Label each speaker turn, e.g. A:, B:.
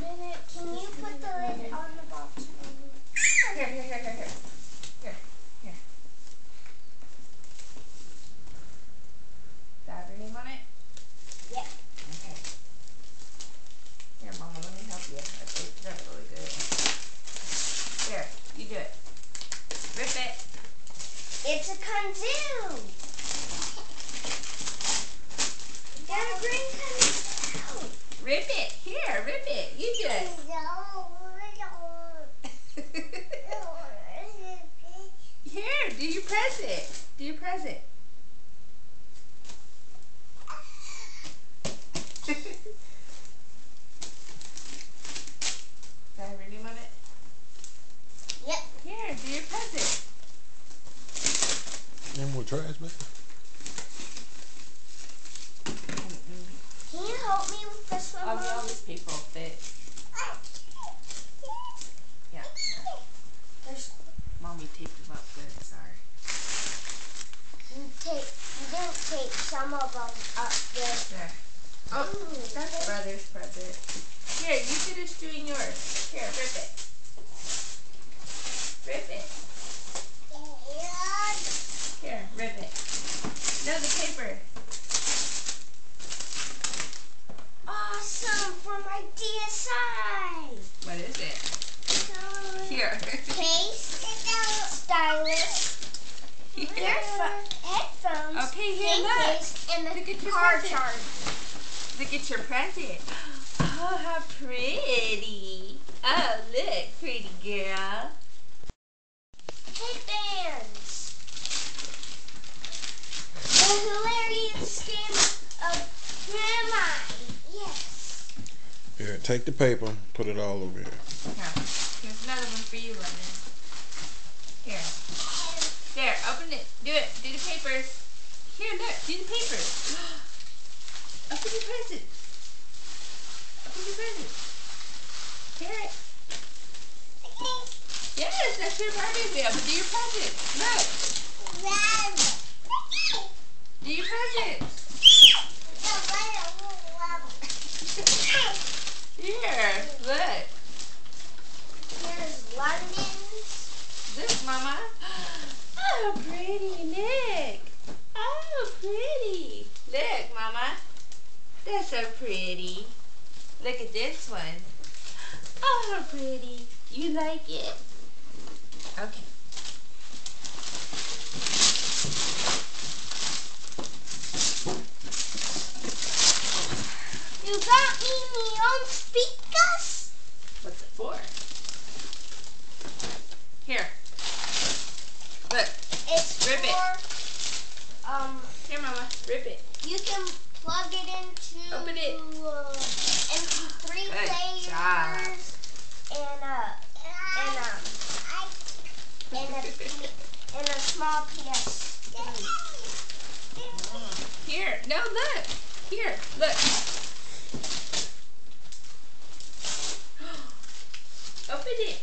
A: minute. Can you put the lid on the box?
B: Here. Dad, really want it?
A: Yep.
B: Okay. Here, Mama, let me help you. Okay, that's really good. Here, you do it. Rip it.
A: It's a kazoo. Gotta bring kazoo.
B: Rip it. Here, rip it. You do it. Here, do you press it? Do you press it? Do I really want it?
A: Yep.
B: Here, do you press it?
C: Any more trash, man?
A: Can you help me with this one,
B: All
A: Mom?
B: these people fit. Yeah.
A: There's,
B: Mommy taped them up good, sorry.
A: you didn't tape some of them up good.
B: There. Oh, that's Brother's present. Here, you finish doing yours. Here, rip it. Rip it. Here, rip it. No, the paper.
A: Awesome for my DSI.
B: What is it? Here.
A: Case, stylus,
B: Here.
A: headphones,
B: Okay, here,
A: pen
B: look.
A: case, and
B: Look at
A: the
B: your
A: car
B: present.
A: charger.
B: Look at your present. Oh, how pretty. Oh, look, pretty girl.
A: Headbands. The hilarious scam of who am I? Yes.
C: Here, take the paper, put it all over here.
B: Here, here's another one for you, London. Here. There, open it. Do it. Do the papers. Here, look. Do the papers. Open your present. Open your present. Hear it. Yes, that's your Barbie wheel. But do your present. Look. Do your present. Here, look.
A: Here's London's.
B: Look, Mama. Oh, pretty. Look. Oh, pretty. Look, Mama. That's so pretty. Look at this one. Oh, pretty. You like it? Okay.
A: You got me on speakers?
B: What's it for? Here. Look.
A: It's
B: Rip it.
A: for,
B: Here, Mama. Rip it.
A: you can plug it into
B: Open it.
A: MP3
B: Good
A: players
B: job.
A: and a small PS3.
B: Here. No, look. Here. Look. Open it.